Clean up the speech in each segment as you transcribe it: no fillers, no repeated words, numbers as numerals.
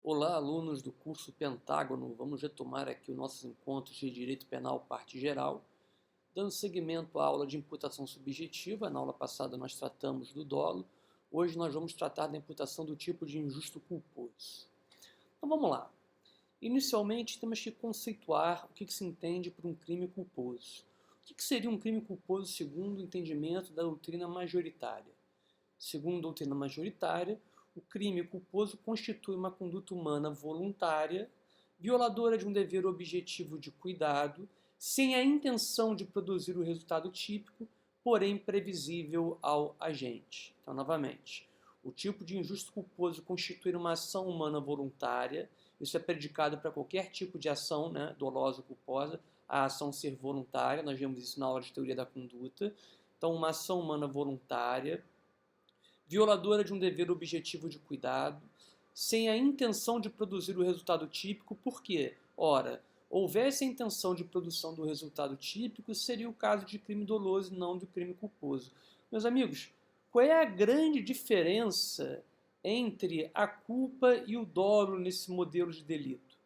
Olá, alunos do curso Pentágono. Vamos retomar aqui os nossos encontros de Direito Penal, parte geral, dando seguimento à aula de imputação subjetiva. Na aula passada nós tratamos do dolo. Hoje nós vamos tratar da imputação do tipo de injusto culposo. Então vamos lá. Inicialmente temos que conceituar o que se entende por um crime culposo. O que seria um crime culposo segundo o entendimento da doutrina majoritária? Segundo a doutrina majoritária, o crime culposo constitui uma conduta humana voluntária, violadora de um dever objetivo de cuidado, sem a intenção de produzir o resultado típico, porém previsível ao agente. Então, novamente, o tipo de injusto culposo constitui uma ação humana voluntária. Isso é predicado para qualquer tipo de ação, dolosa ou culposa, a ação ser voluntária. Nós vemos isso na aula de teoria da conduta. Então, uma ação humana voluntária, violadora de um dever objetivo de cuidado, sem a intenção de produzir o resultado típico, por quê? Ora, houvesse a intenção de produção do resultado típico, seria o caso de crime doloso e não de crime culposo. Meus amigos, qual é a grande diferença entre a culpa e o dolo nesse modelo de delito?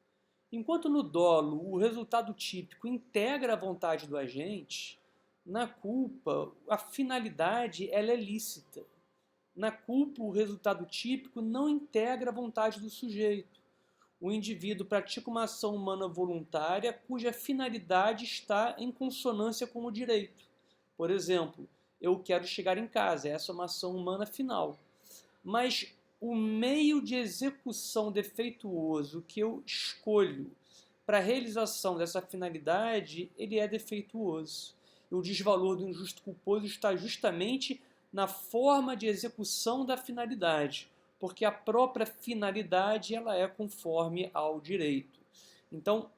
Enquanto no dolo o resultado típico integra a vontade do agente, na culpa a finalidade ela é lícita. Na culpa, o resultado típico não integra a vontade do sujeito. O indivíduo pratica uma ação humana voluntária cuja finalidade está em consonância com o direito. Por exemplo, eu quero chegar em casa, essa é uma ação humana final. Mas o meio de execução defeituoso que eu escolho para a realização dessa finalidade, ele é defeituoso. E o desvalor do injusto culposo está justamente na forma de execução da finalidade, porque a própria finalidade ela é conforme ao direito. Então,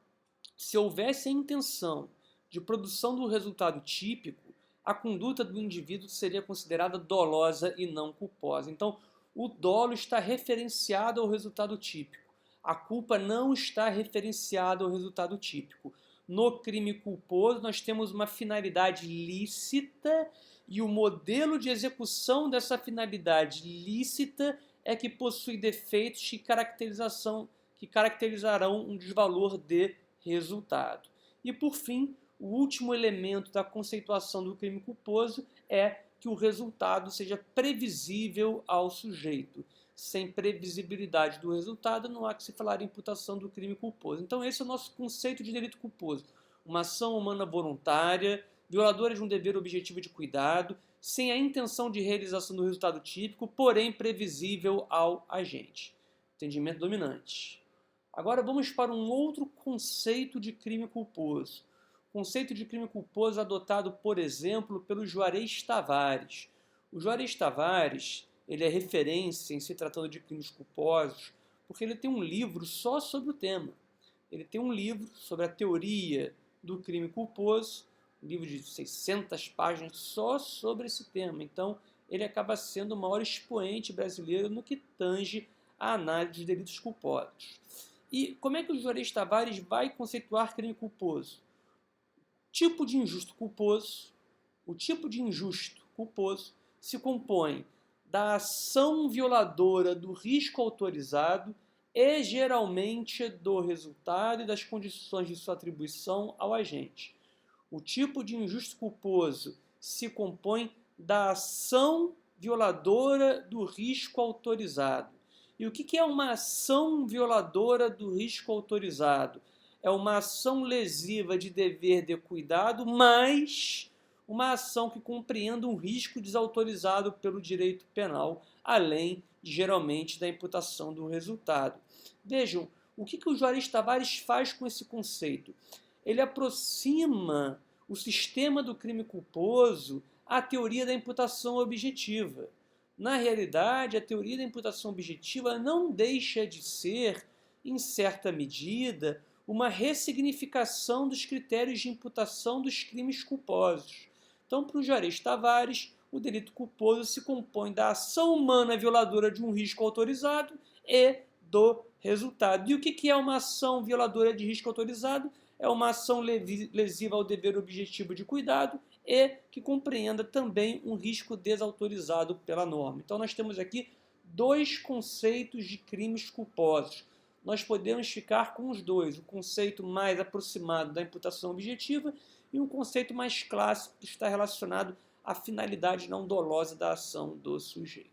se houvesse a intenção de produção do resultado típico, a conduta do indivíduo seria considerada dolosa e não culposa. Então, o dolo está referenciado ao resultado típico. A culpa não está referenciada ao resultado típico. No crime culposo, nós temos uma finalidade lícita e o modelo de execução dessa finalidade lícita é que possui defeitos que caracterizarão um desvalor de resultado. E, por fim, o último elemento da conceituação do crime culposo é que o resultado seja previsível ao sujeito. Sem previsibilidade do resultado, não há que se falar em imputação do crime culposo. Então, esse é o nosso conceito de delito culposo. Uma ação humana voluntária, violadora de um dever objetivo de cuidado, sem a intenção de realização do resultado típico, porém previsível ao agente. Entendimento dominante. Agora vamos para um outro conceito de crime culposo. Conceito de crime culposo adotado, por exemplo, pelo Juarez Tavares. O Juarez Tavares, ele é referência em se tratando de crimes culposos, porque ele tem um livro só sobre o tema. Ele tem um livro sobre a teoria do crime culposo, um livro de 600 páginas só sobre esse tema. Então, ele acaba sendo o maior expoente brasileiro no que tange a análise de delitos culposos. E como é que o Juarez Tavares vai conceituar crime culposo? Tipo de injusto culposo. O tipo de injusto culposo se compõe da ação violadora do risco autorizado e, geralmente, do resultado e das condições de sua atribuição ao agente. O tipo de injusto culposo se compõe da ação violadora do risco autorizado. E o que é uma ação violadora do risco autorizado? É uma ação lesiva de dever de cuidado, mas uma ação que compreenda um risco desautorizado pelo direito penal, além, geralmente, da imputação do resultado. Vejam, o que o Juarez Tavares faz com esse conceito? Ele aproxima o sistema do crime culposo à teoria da imputação objetiva. Na realidade, a teoria da imputação objetiva não deixa de ser, em certa medida, uma ressignificação dos critérios de imputação dos crimes culposos. Então, para o Juarez Tavares, o delito culposo se compõe da ação humana violadora de um risco autorizado e do resultado. E o que é uma ação violadora de risco autorizado? É uma ação lesiva ao dever objetivo de cuidado e que compreenda também um risco desautorizado pela norma. Então, nós temos aqui dois conceitos de crimes culposos. nós podemos ficar com os dois, o conceito mais aproximado da imputação objetiva e um conceito mais clássico que está relacionado à finalidade não dolosa da ação do sujeito.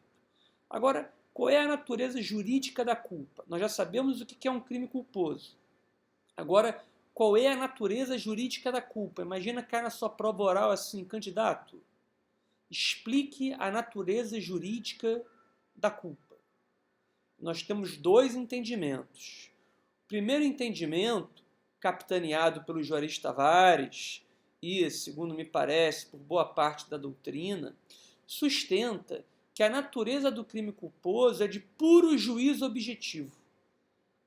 Agora, qual é a natureza jurídica da culpa? Nós já sabemos o que é um crime culposo. Agora, qual é a natureza jurídica da culpa? Imagina cair na sua prova oral assim, candidato, explique a natureza jurídica da culpa. Nós temos dois entendimentos. O primeiro entendimento, capitaneado pelo Juarez Tavares e, segundo me parece, por boa parte da doutrina, sustenta que a natureza do crime culposo é de puro juízo objetivo.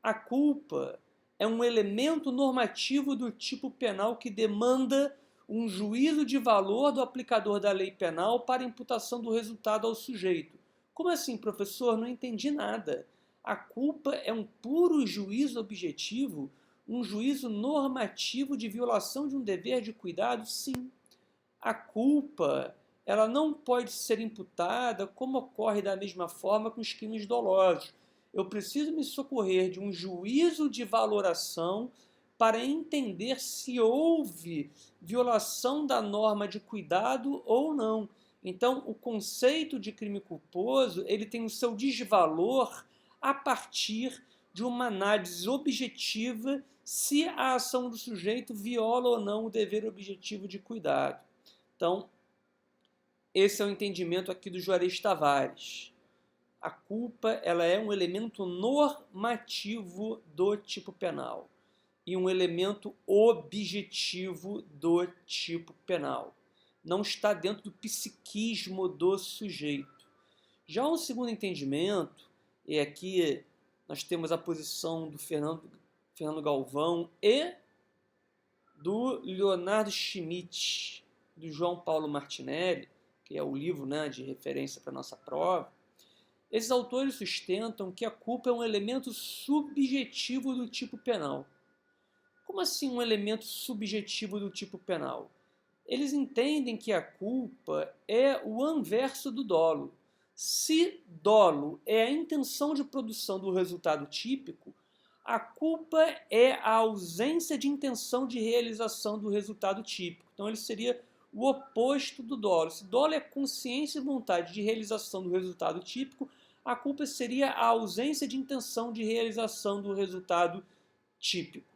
A culpa é um elemento normativo do tipo penal que demanda um juízo de valor do aplicador da lei penal para imputação do resultado ao sujeito. Como assim, professor? Não entendi nada. A culpa é um puro juízo objetivo, um juízo normativo de violação de um dever de cuidado? Sim. A culpa, ela não pode ser imputada como ocorre da mesma forma com os crimes dolosos. Eu preciso me socorrer de um juízo de valoração para entender se houve violação da norma de cuidado ou não. Então, o conceito de crime culposo, ele tem o seu desvalor a partir de uma análise objetiva se a ação do sujeito viola ou não o dever objetivo de cuidado. Então, esse é o entendimento aqui do Juarez Tavares. A culpa, ela é um elemento normativo do tipo penal e um elemento objetivo do tipo penal. Não está dentro do psiquismo do sujeito. Já um segundo entendimento, e aqui nós temos a posição do Fernando Galvão e do Leonardo Schmidt, do João Paulo Martinelli, que é o livro, né, de referência para a nossa prova. Esses autores sustentam que a culpa é um elemento subjetivo do tipo penal. Como assim um elemento subjetivo do tipo penal? Eles entendem que a culpa é o anverso do dolo. Se dolo é a intenção de produção do resultado típico, a culpa é a ausência de intenção de realização do resultado típico. Então ele seria o oposto do dolo. Se dolo é consciência e vontade de realização do resultado típico, a culpa seria a ausência de intenção de realização do resultado típico.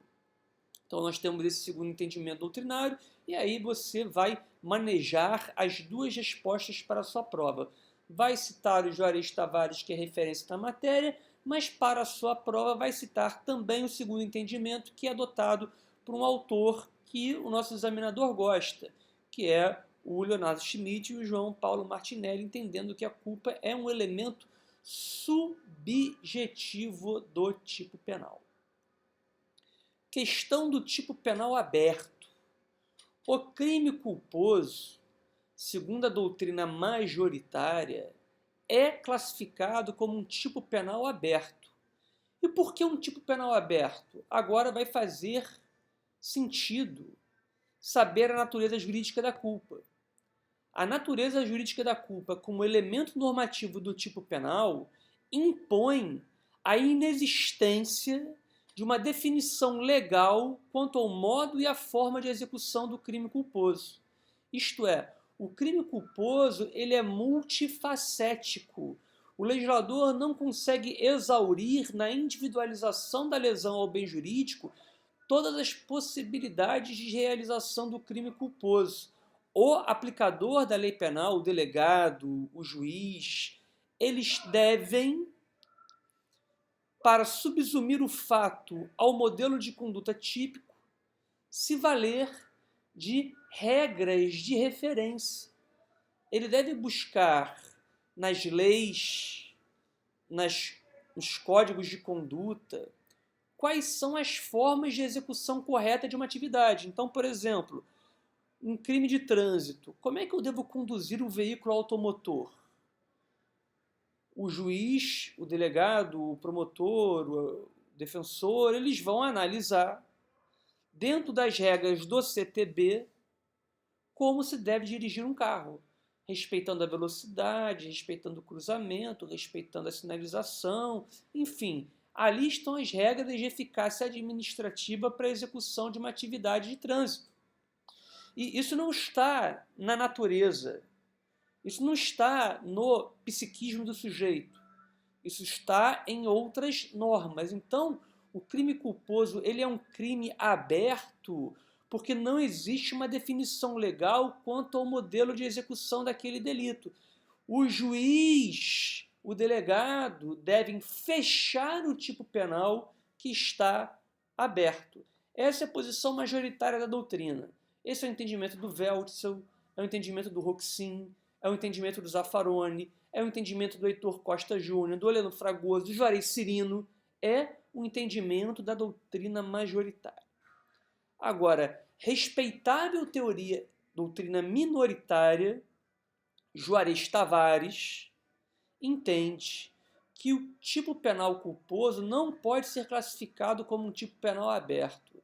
Então nós temos esse segundo entendimento doutrinário e aí você vai manejar as duas respostas para a sua prova. Vai citar o Juarez Tavares, que é referência na matéria, mas para a sua prova vai citar também o segundo entendimento, que é adotado por um autor que o nosso examinador gosta, que é o Leonardo Schmidt e o João Paulo Martinelli, entendendo que a culpa é um elemento subjetivo do tipo penal. Questão do tipo penal aberto. O crime culposo, segundo a doutrina majoritária, é classificado como um tipo penal aberto. E por que um tipo penal aberto? Agora vai fazer sentido saber a natureza jurídica da culpa. A natureza jurídica da culpa, como elemento normativo do tipo penal, impõe a inexistência de uma definição legal quanto ao modo e à forma de execução do crime culposo. Isto é, o crime culposo ele é multifacético. O legislador não consegue exaurir na individualização da lesão ao bem jurídico todas as possibilidades de realização do crime culposo. O aplicador da lei penal, o delegado, o juiz, eles devem, para subsumir o fato ao modelo de conduta típico, se valer de regras de referência. Ele deve buscar nas leis, nos códigos de conduta, quais são as formas de execução correta de uma atividade. Então, por exemplo, um crime de trânsito. Como é que eu devo conduzir o veículo automotor? O juiz, o delegado, o promotor, o defensor, eles vão analisar, dentro das regras do CTB, como se deve dirigir um carro, respeitando a velocidade, respeitando o cruzamento, respeitando a sinalização, enfim, Ali estão as regras de eficácia administrativa para a execução de uma atividade de trânsito. E isso não está na natureza, isso não está no psiquismo do sujeito, isso está em outras normas. Então, o crime culposo ele é um crime aberto porque não existe uma definição legal quanto ao modelo de execução daquele delito. O juiz, o delegado, devem fechar o tipo penal que está aberto. Essa é a posição majoritária da doutrina. Esse é o entendimento do Wälzel, é o entendimento do Roxin, é o entendimento do Zaffaroni, é o entendimento do Heitor Costa Júnior, do Heleno Fragoso, do Juarez Cirino. É o entendimento da doutrina majoritária. Agora, respeitável teoria, doutrina minoritária, Juarez Tavares entende que o tipo penal culposo não pode ser classificado como um tipo penal aberto.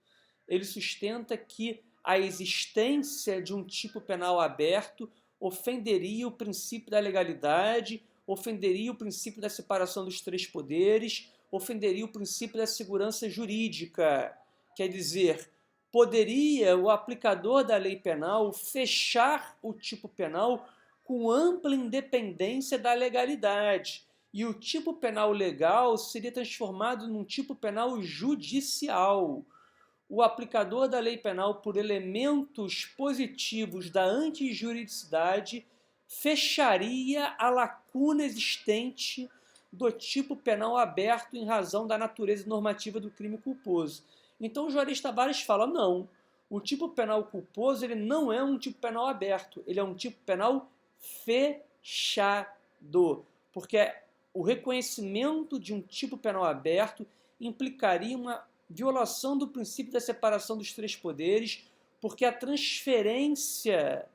Ele sustenta que a existência de um tipo penal aberto ofenderia o princípio da legalidade, ofenderia o princípio da separação dos três poderes, ofenderia o princípio da segurança jurídica. Quer dizer, poderia o aplicador da lei penal fechar o tipo penal com ampla independência da legalidade. E o tipo penal legal seria transformado num tipo penal judicial. O aplicador da lei penal, por elementos positivos da antijuridicidade, fecharia a lacuna existente do tipo penal aberto em razão da natureza normativa do crime culposo. Então o Juarez Tavares fala, não, o tipo penal culposo ele não é um tipo penal aberto, ele é um tipo penal fechado, porque o reconhecimento de um tipo penal aberto implicaria uma violação do princípio da separação dos três poderes, porque a transferência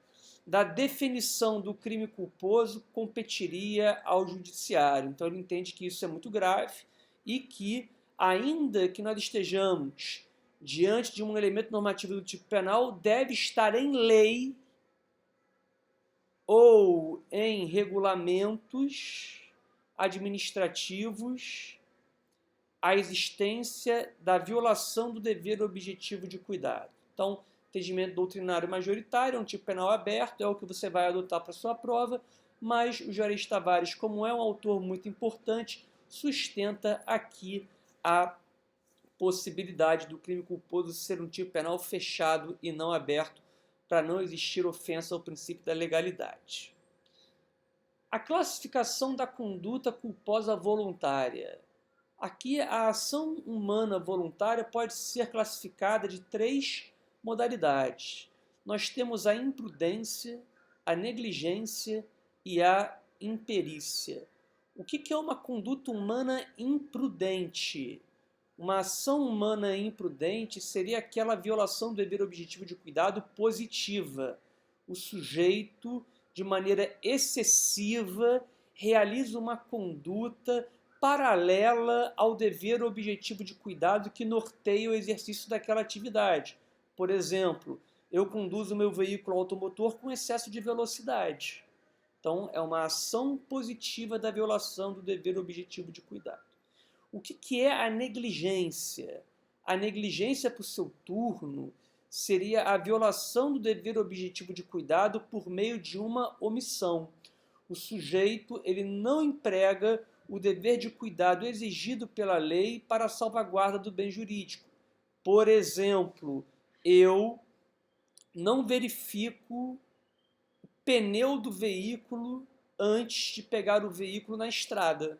da definição do crime culposo competiria ao judiciário. Então ele entende que isso é muito grave e que, ainda que nós estejamos diante de um elemento normativo do tipo penal, deve estar em lei ou em regulamentos administrativos a existência da violação do dever objetivo de cuidado. Então, entendimento doutrinário majoritário é um tipo penal aberto, é o que você vai adotar para sua prova, mas o Juarez Tavares, como é um autor muito importante, sustenta aqui a possibilidade do crime culposo ser um tipo penal fechado e não aberto, para não existir ofensa ao princípio da legalidade. A classificação da conduta culposa voluntária. Aqui, a ação humana voluntária pode ser classificada de três modalidades. Nós temos a imprudência, a negligência e a imperícia. O que é uma conduta humana imprudente? Uma ação humana imprudente seria aquela violação do dever objetivo de cuidado positiva. O sujeito, de maneira excessiva, realiza uma conduta paralela ao dever objetivo de cuidado que norteia o exercício daquela atividade. Por exemplo, eu conduzo meu veículo automotor com excesso de velocidade. Então, é uma ação positiva da violação do dever objetivo de cuidado. O que é a negligência? A negligência, por seu turno, seria a violação do dever objetivo de cuidado por meio de uma omissão. O sujeito ele não emprega o dever de cuidado exigido pela lei para a salvaguarda do bem jurídico. Por exemplo, eu não verifico o pneu do veículo antes de pegar o veículo na estrada.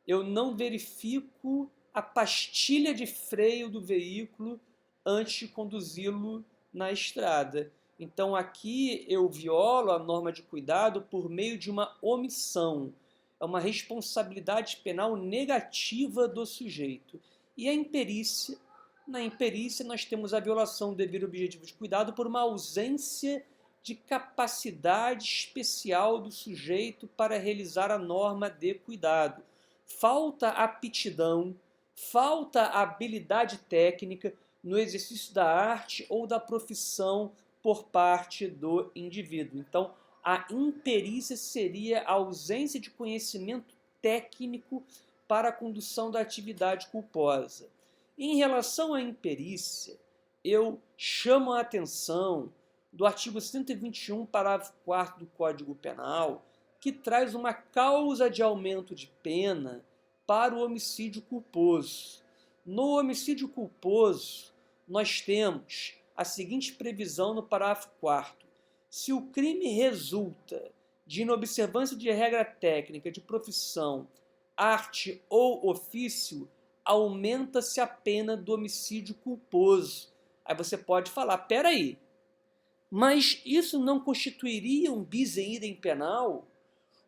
Eu não verifico a pastilha de freio do veículo antes de conduzi-lo na estrada. Então aqui eu violo a norma de cuidado por meio de uma omissão. É uma responsabilidade penal negativa do sujeito. E a imperícia? Na imperícia nós temos a violação do dever objetivo de cuidado por uma ausência de capacidade especial do sujeito para realizar a norma de cuidado. Falta aptidão, falta habilidade técnica no exercício da arte ou da profissão por parte do indivíduo. Então, a imperícia seria a ausência de conhecimento técnico para a condução da atividade culposa. Em relação à imperícia, eu chamo a atenção do artigo 121, parágrafo 4º do Código Penal, que traz uma causa de aumento de pena para o homicídio culposo. No homicídio culposo, nós temos a seguinte previsão no parágrafo 4º. Se o crime resulta de inobservância de regra técnica de profissão, arte ou ofício, aumenta-se a pena do homicídio culposo. Aí você pode falar, peraí, mas isso não constituiria um bis in idem penal?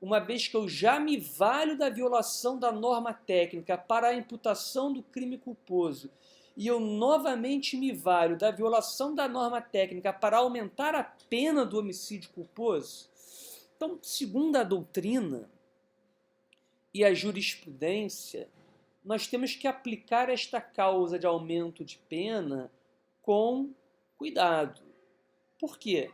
Uma vez que eu já me valho da violação da norma técnica para a imputação do crime culposo e eu novamente me valho da violação da norma técnica para aumentar a pena do homicídio culposo? Então, segundo a doutrina e a jurisprudência, nós temos que aplicar esta causa de aumento de pena com cuidado. Por quê?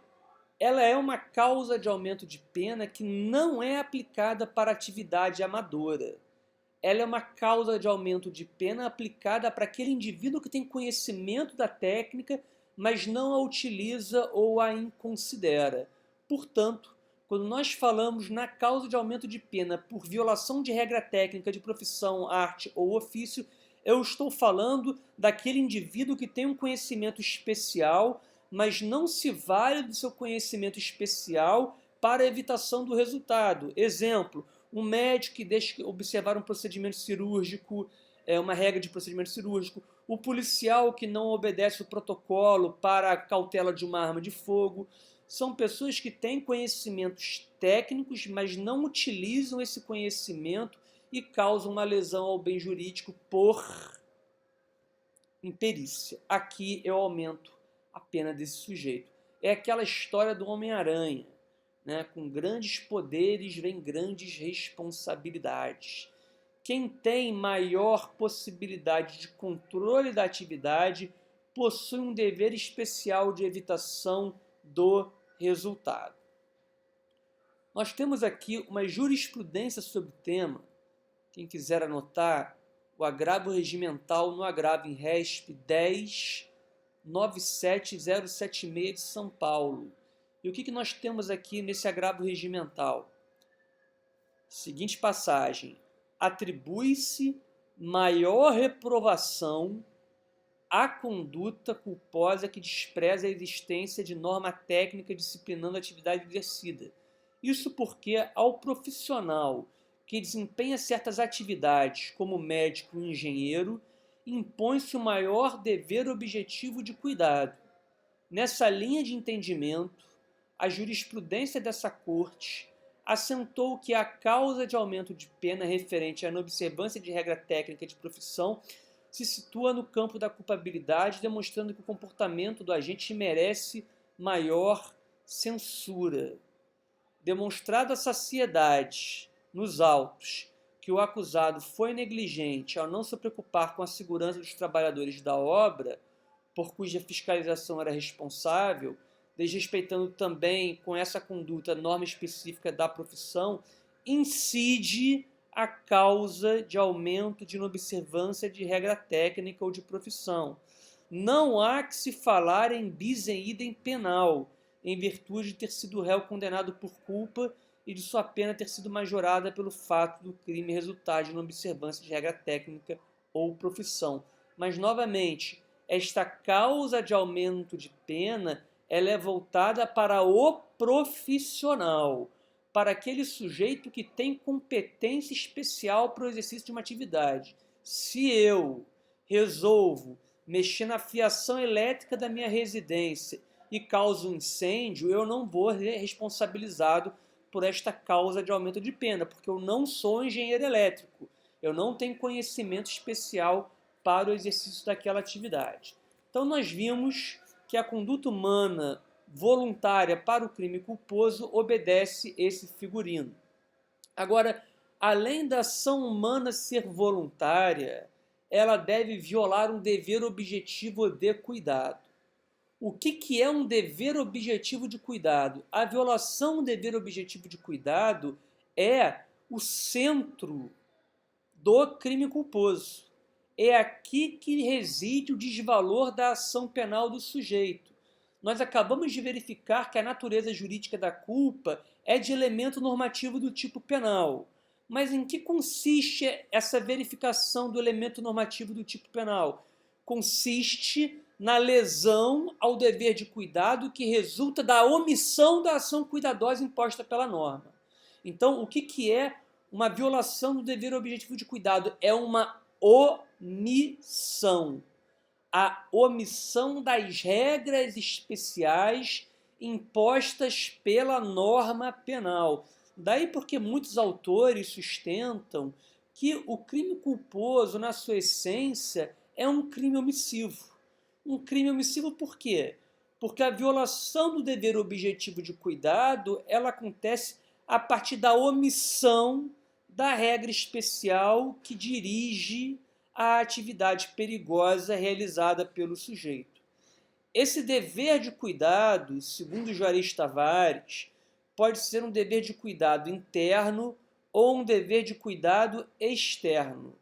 Ela é uma causa de aumento de pena que não é aplicada para atividade amadora. Ela é uma causa de aumento de pena aplicada para aquele indivíduo que tem conhecimento da técnica, mas não a utiliza ou a inconsidera. Portanto, quando nós falamos na causa de aumento de pena por violação de regra técnica de profissão, arte ou ofício, eu estou falando daquele indivíduo que tem um conhecimento especial, mas não se vale do seu conhecimento especial para a evitação do resultado. Exemplo, um médico que deixa observar um procedimento cirúrgico, uma regra de procedimento cirúrgico, o policial que não obedece o protocolo para a cautela de uma arma de fogo. São pessoas que têm conhecimentos técnicos, mas não utilizam esse conhecimento e causam uma lesão ao bem jurídico por imperícia. Aqui eu aumento a pena desse sujeito. É aquela história do Homem-Aranha, né? Com grandes poderes vem grandes responsabilidades. Quem tem maior possibilidade de controle da atividade possui um dever especial de evitação do resultado. Nós temos aqui uma jurisprudência sobre o tema. Quem quiser anotar, o agravo regimental no agravo em RESP 10.97076 de São Paulo. E o que nós temos aqui nesse agravo regimental? Seguinte passagem. Atribui-se maior reprovação à conduta culposa que despreza a existência de norma técnica disciplinando a atividade exercida. Isso porque ao profissional que desempenha certas atividades, como médico ou engenheiro, impõe-se o maior dever objetivo de cuidado. Nessa linha de entendimento, a jurisprudência dessa corte assentou que a causa de aumento de pena referente à inobservância de regra técnica de profissão se situa no campo da culpabilidade, demonstrando que o comportamento do agente merece maior censura. Demonstrada a saciedade nos autos que o acusado foi negligente ao não se preocupar com a segurança dos trabalhadores da obra, por cuja fiscalização era responsável, desrespeitando também com essa conduta a norma específica da profissão, incide a causa de aumento de inobservância de regra técnica ou de profissão. Não há que se falar em bis in idem penal, em virtude de ter sido réu condenado por culpa e de sua pena ter sido majorada pelo fato do crime resultar de inobservância de regra técnica ou profissão. Mas, novamente, esta causa de aumento de pena ela é voltada para o profissional, para aquele sujeito que tem competência especial para o exercício de uma atividade. Se eu resolvo mexer na fiação elétrica da minha residência e causo um incêndio, eu não vou ser responsabilizado por esta causa de aumento de pena, porque eu não sou engenheiro elétrico, eu não tenho conhecimento especial para o exercício daquela atividade. Então nós vimos que a conduta humana voluntária para o crime culposo obedece esse figurino. Agora, além da ação humana ser voluntária, ela deve violar um dever objetivo de cuidado. O que é um dever objetivo de cuidado? A violação do dever objetivo de cuidado é o centro do crime culposo. É aqui que reside o desvalor da ação penal do sujeito. Nós acabamos de verificar que a natureza jurídica da culpa é de elemento normativo do tipo penal. Mas em que consiste essa verificação do elemento normativo do tipo penal? Consiste na lesão ao dever de cuidado que resulta da omissão da ação cuidadosa imposta pela norma. Então, o que é uma violação do dever objetivo de cuidado? É uma omissão. A omissão das regras especiais impostas pela norma penal. Daí porque muitos autores sustentam que o crime culposo, na sua essência, é um crime omissivo. Um crime omissivo por quê? Porque a violação do dever objetivo de cuidado, ela acontece a partir da omissão da regra especial que dirige a atividade perigosa realizada pelo sujeito. Esse dever de cuidado, segundo Juarez Tavares, pode ser um dever de cuidado interno ou um dever de cuidado externo.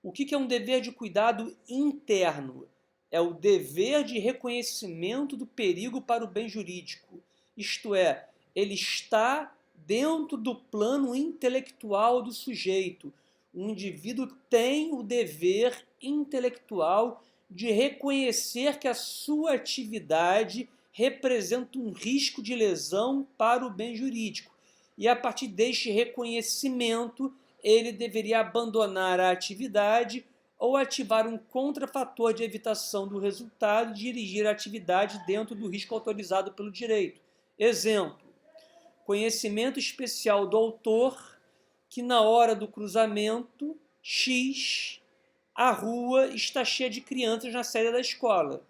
O que é um dever de cuidado interno? É o dever de reconhecimento do perigo para o bem jurídico. Isto é, ele está dentro do plano intelectual do sujeito. O indivíduo tem o dever intelectual de reconhecer que a sua atividade representa um risco de lesão para o bem jurídico. E a partir deste reconhecimento, ele deveria abandonar a atividade ou ativar um contrafator de evitação do resultado e dirigir a atividade dentro do risco autorizado pelo direito. Exemplo: conhecimento especial do autor que na hora do cruzamento X, a rua está cheia de crianças na saída da escola.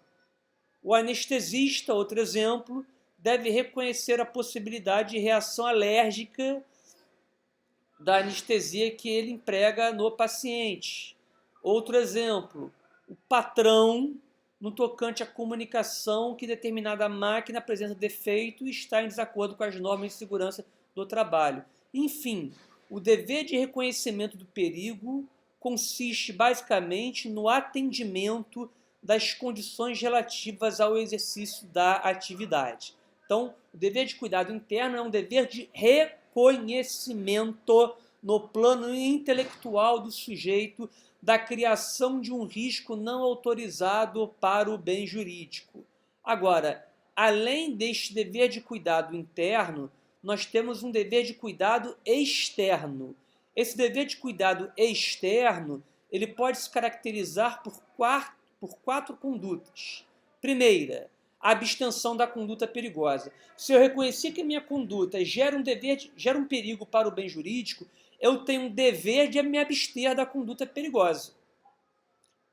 O anestesista, outro exemplo, deve reconhecer a possibilidade de reação alérgica da anestesia que ele emprega no paciente. Outro exemplo, o patrão, no tocante à comunicação, que determinada máquina apresenta defeito e está em desacordo com as normas de segurança do trabalho. Enfim, o dever de reconhecimento do perigo consiste basicamente no atendimento das condições relativas ao exercício da atividade. Então, o dever de cuidado interno é um dever de reconhecimento no plano intelectual do sujeito da criação de um risco não autorizado para o bem jurídico. Agora, além deste dever de cuidado interno, nós temos um dever de cuidado externo. Esse dever de cuidado externo, ele pode se caracterizar por quatro condutas. Primeira, a abstenção da conduta perigosa. Se eu reconhecer que a minha conduta gera um perigo para o bem jurídico, eu tenho um dever de me abster da conduta perigosa.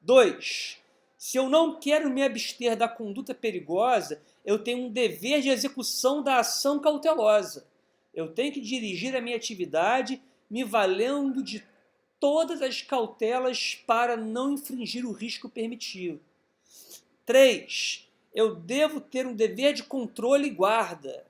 2. Se eu não quero me abster da conduta perigosa, eu tenho um dever de execução da ação cautelosa. Eu tenho que dirigir a minha atividade me valendo de todas as cautelas para não infringir o risco permitido. 3. Eu devo ter um dever de controle e guarda.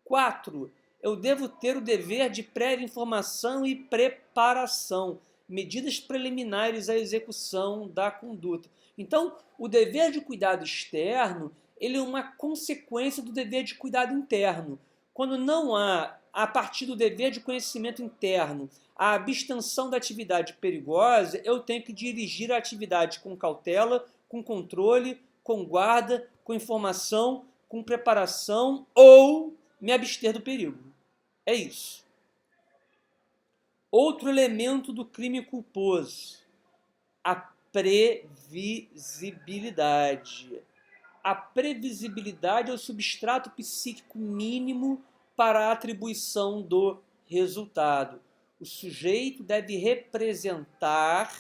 4. Eu devo ter o dever de prévia informação e preparação, medidas preliminares à execução da conduta. Então, o dever de cuidado externo, ele é uma consequência do dever de cuidado interno. Quando não há, a partir do dever de conhecimento interno, a abstenção da atividade perigosa, eu tenho que dirigir a atividade com cautela, com controle, com guarda, com informação, com preparação ou me abster do perigo. É isso. Outro elemento do crime culposo, a previsibilidade. A previsibilidade é o substrato psíquico mínimo para a atribuição do resultado. O sujeito deve representar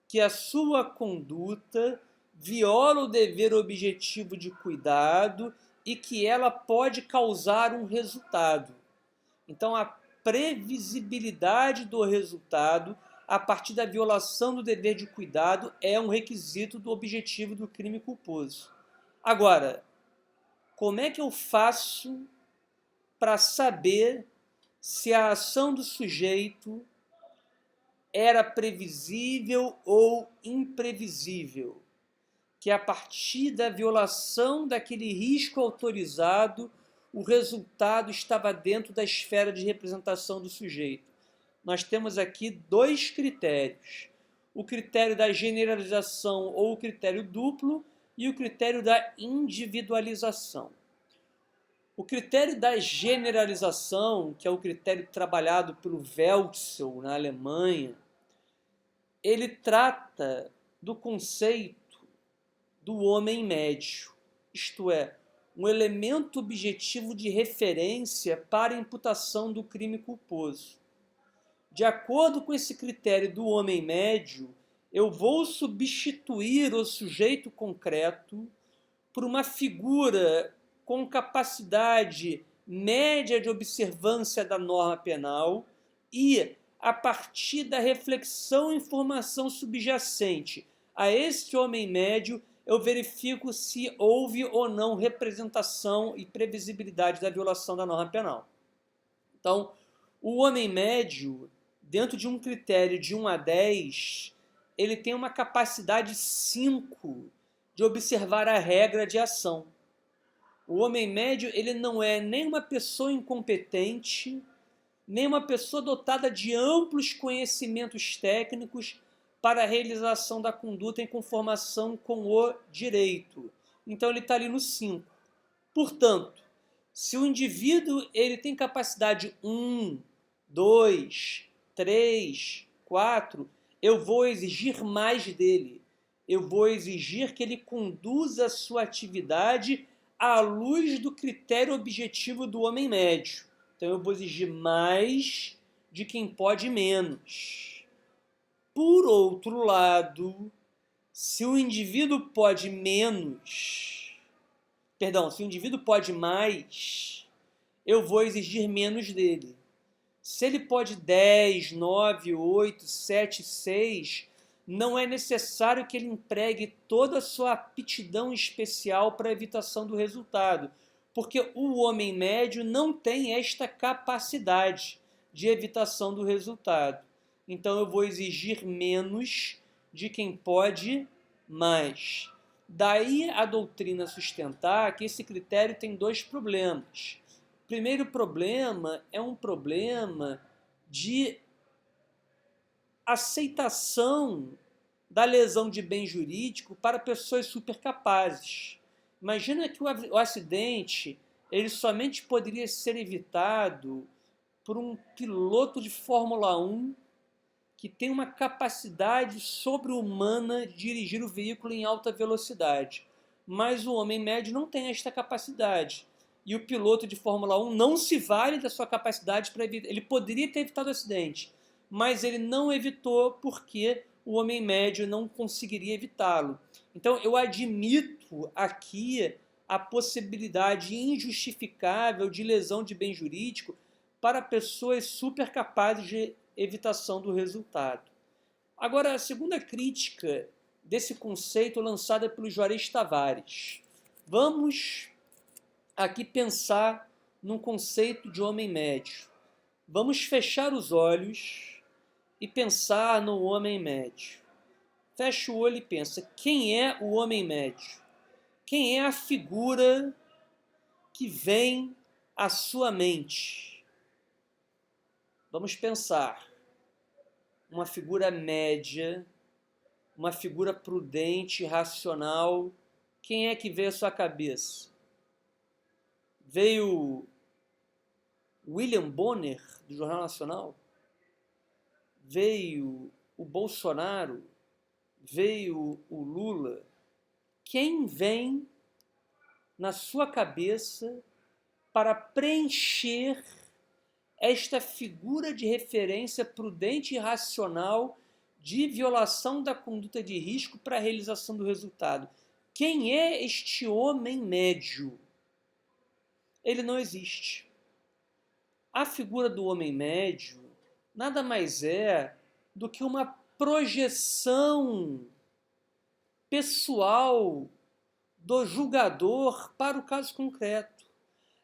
que a sua conduta viola o dever objetivo de cuidado e que ela pode causar um resultado. Então, a previsibilidade do resultado a partir da violação do dever de cuidado é um requisito do objetivo do crime culposo. Agora, como é que eu faço para saber se a ação do sujeito era previsível ou imprevisível, que a partir da violação daquele risco autorizado, o resultado estava dentro da esfera de representação do sujeito. Nós temos aqui dois critérios: o critério da generalização ou o critério duplo e o critério da individualização. O critério da generalização, que é o critério trabalhado pelo Welzl na Alemanha, ele trata do conceito do homem médio, isto é, um elemento objetivo de referência para a imputação do crime culposo. De acordo com esse critério do homem médio, eu vou substituir o sujeito concreto por uma figura com capacidade média de observância da norma penal e, a partir da reflexão e informação subjacente a este homem médio, eu verifico se houve ou não representação e previsibilidade da violação da norma penal. Então, o homem médio, dentro de um critério de 1 a 10, ele tem uma capacidade 5 de observar a regra de ação. O homem médio, ele não é nem uma pessoa incompetente, nem uma pessoa dotada de amplos conhecimentos técnicos para a realização da conduta em conformação com o direito. Então ele está ali no 5. Portanto, se o indivíduo ele tem capacidade 1, 2, 3, 4, eu vou exigir mais dele. Eu vou exigir que ele conduza a sua atividade à luz do critério objetivo do homem médio. Então eu vou exigir mais de quem pode menos. Por outro lado, se o indivíduo pode menos, se o indivíduo pode mais, eu vou exigir menos dele. Se ele pode 10, 9, 8, 7, 6, não é necessário que ele empregue toda a sua aptidão especial para a evitação do resultado, porque o homem médio não tem esta capacidade de evitação do resultado. Então eu vou exigir menos de quem pode mais. Daí a doutrina sustentar que esse critério tem dois problemas. O primeiro problema é um problema de aceitação da lesão de bem jurídico para pessoas supercapazes. Imagina que o acidente ele somente poderia ser evitado por um piloto de Fórmula 1 que tem uma capacidade sobre-humana de dirigir o veículo em alta velocidade. Mas o homem médio não tem esta capacidade. E o piloto de Fórmula 1 não se vale da sua capacidade para evitar. Ele poderia ter evitado o acidente, mas ele não evitou porque o homem médio não conseguiria evitá-lo. Então eu admito aqui a possibilidade injustificável de lesão de bem jurídico para pessoas super capazes de evitação do resultado. Agora, a segunda crítica desse conceito lançada pelo Juarez Tavares. Vamos aqui pensar num conceito de homem médio. Vamos fechar os olhos e pensar no homem médio. Fecha o olho e pensa, quem é o homem médio? Quem é a figura que vem à sua mente? Vamos pensar, uma figura média, uma figura prudente, racional, quem é que veio à sua cabeça? Veio William Bonner, do Jornal Nacional? Veio o Bolsonaro? Veio o Lula? Quem vem na sua cabeça para preencher esta figura de referência prudente e racional de violação da conduta de risco para a realização do resultado? Quem é este homem médio? Ele não existe. A figura do homem médio nada mais é do que uma projeção pessoal do julgador para o caso concreto.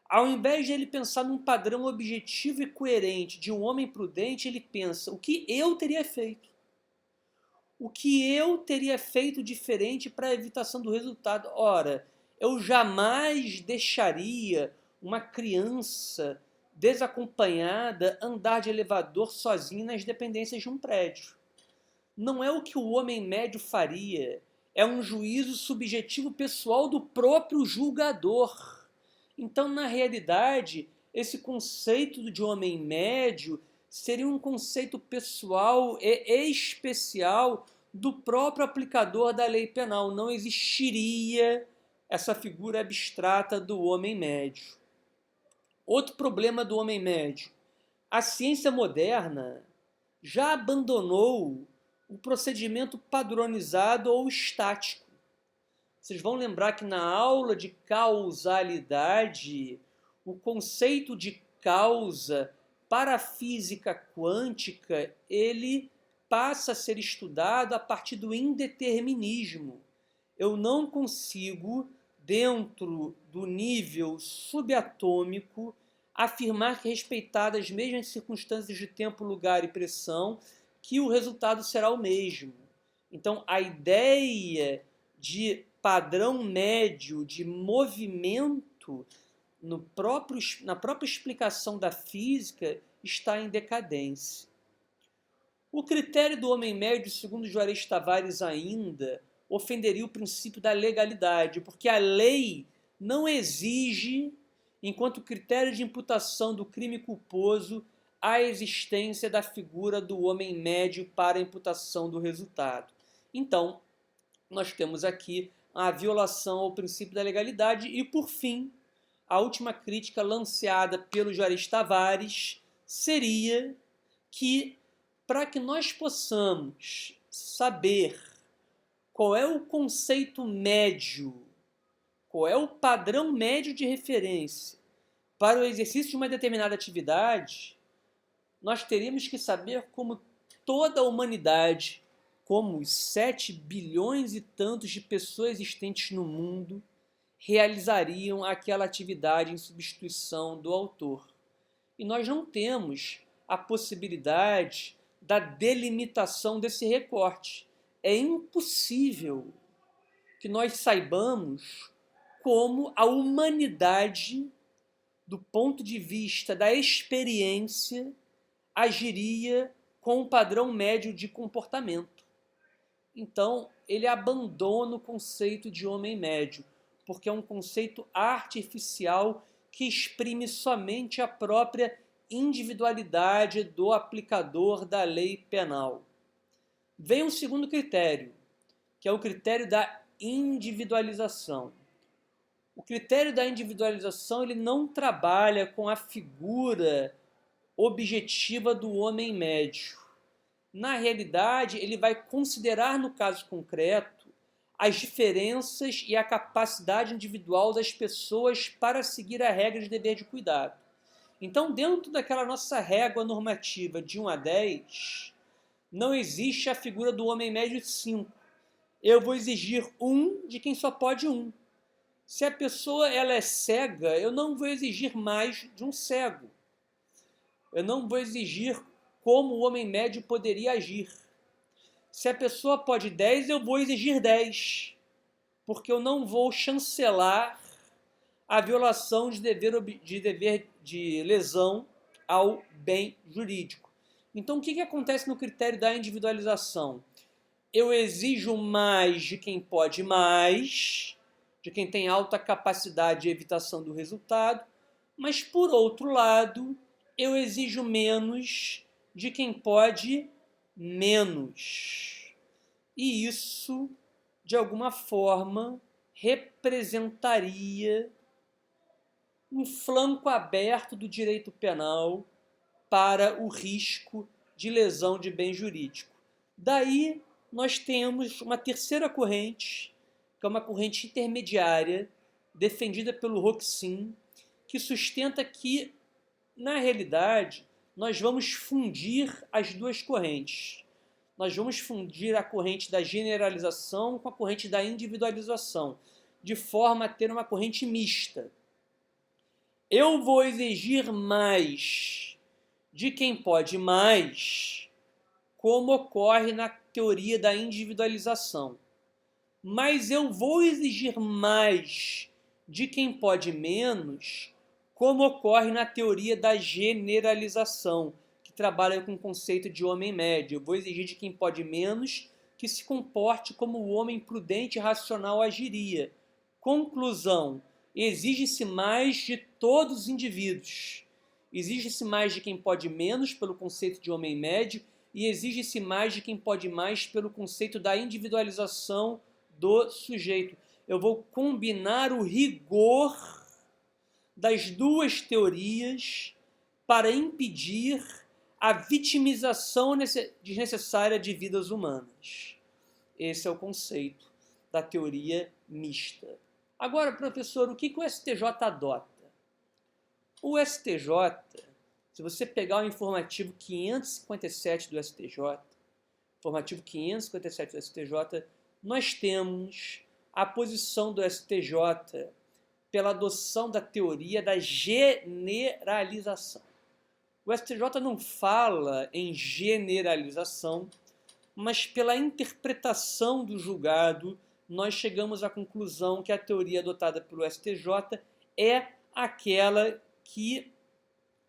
Ao invés de ele pensar num padrão objetivo e coerente de um homem prudente, ele pensa: o que eu teria feito? O que eu teria feito diferente para a evitação do resultado? Ora, eu jamais deixaria uma criança desacompanhada andar de elevador sozinha nas dependências de um prédio. Não é o que o homem médio faria, é um juízo subjetivo pessoal do próprio julgador. Então, na realidade, esse conceito de homem médio seria um conceito pessoal e especial do próprio aplicador da lei penal. Não existiria essa figura abstrata do homem médio. Outro problema do homem médio: a ciência moderna já abandonou o procedimento padronizado ou estático. Vocês vão lembrar que na aula de causalidade, o conceito de causa para a física quântica, ele passa a ser estudado a partir do indeterminismo. Eu não consigo, dentro do nível subatômico, afirmar que, respeitadas as mesmas circunstâncias de tempo, lugar e pressão, que o resultado será o mesmo. Então, a ideia de padrão médio de movimento na própria explicação da física está em decadência. O critério do homem médio, segundo Juarez Tavares, ainda ofenderia o princípio da legalidade, porque a lei não exige, enquanto critério de imputação do crime culposo, a existência da figura do homem médio para a imputação do resultado. Então, nós temos aqui a violação ao princípio da legalidade e, por fim, a última crítica lanceada pelo Juarez Tavares seria que, para que nós possamos saber qual é o conceito médio, qual é o padrão médio de referência para o exercício de uma determinada atividade, nós teríamos que saber como toda a humanidade, como os 7 bilhões e tantos de pessoas existentes no mundo, realizariam aquela atividade em substituição do autor. E nós não temos a possibilidade da delimitação desse recorte. É impossível que nós saibamos como a humanidade, do ponto de vista da experiência, agiria com o padrão médio de comportamento. Então, ele abandona o conceito de homem médio, porque é um conceito artificial que exprime somente a própria individualidade do aplicador da lei penal. Vem um segundo critério, que é o critério da individualização. O critério da individualização, ele não trabalha com a figura objetiva do homem médio. Na realidade, ele vai considerar, no caso concreto, as diferenças e a capacidade individual das pessoas para seguir a regra de dever de cuidado. Então, dentro daquela nossa régua normativa de 1 a 10, não existe a figura do homem médio de 5. Eu vou exigir 1 de quem só pode 1. Se a pessoa ela é cega, eu não vou exigir mais de um cego. Eu não vou exigir como o homem médio poderia agir. Se a pessoa pode 10, eu vou exigir 10, porque eu não vou chancelar a violação de dever de lesão ao bem jurídico. Então, o que acontece no critério da individualização? Eu exijo mais de quem pode mais, de quem tem alta capacidade de evitação do resultado, mas, por outro lado, eu exijo menos de quem pode menos. E isso, de alguma forma, representaria um flanco aberto do direito penal para o risco de lesão de bem jurídico. Daí, nós temos uma terceira corrente, que é uma corrente intermediária, defendida pelo Roxin, que sustenta que, na realidade, nós vamos fundir as duas correntes. Nós vamos fundir a corrente da generalização com a corrente da individualização, de forma a ter uma corrente mista. eu vou exigir mais de quem pode mais, como ocorre na teoria da individualização. Mas eu vou exigir mais de quem pode menos, como ocorre na teoria da generalização, que trabalha com o conceito de homem médio. Eu vou exigir de quem pode menos que se comporte como o homem prudente e racional agiria. Conclusão: exige-se mais de todos os indivíduos. Exige-se mais de quem pode menos, pelo conceito de homem médio, e exige-se mais de quem pode mais, pelo conceito da individualização do sujeito. Eu vou combinar o rigor das duas teorias para impedir a vitimização desnecessária de vidas humanas. Esse é o conceito da teoria mista. Agora, professor, o que o STJ adota? O STJ, se você pegar o informativo 557 do STJ, nós temos a posição do STJ pela adoção da teoria da generalização. O STJ não fala em generalização, mas pela interpretação do julgado, nós chegamos à conclusão que a teoria adotada pelo STJ é aquela que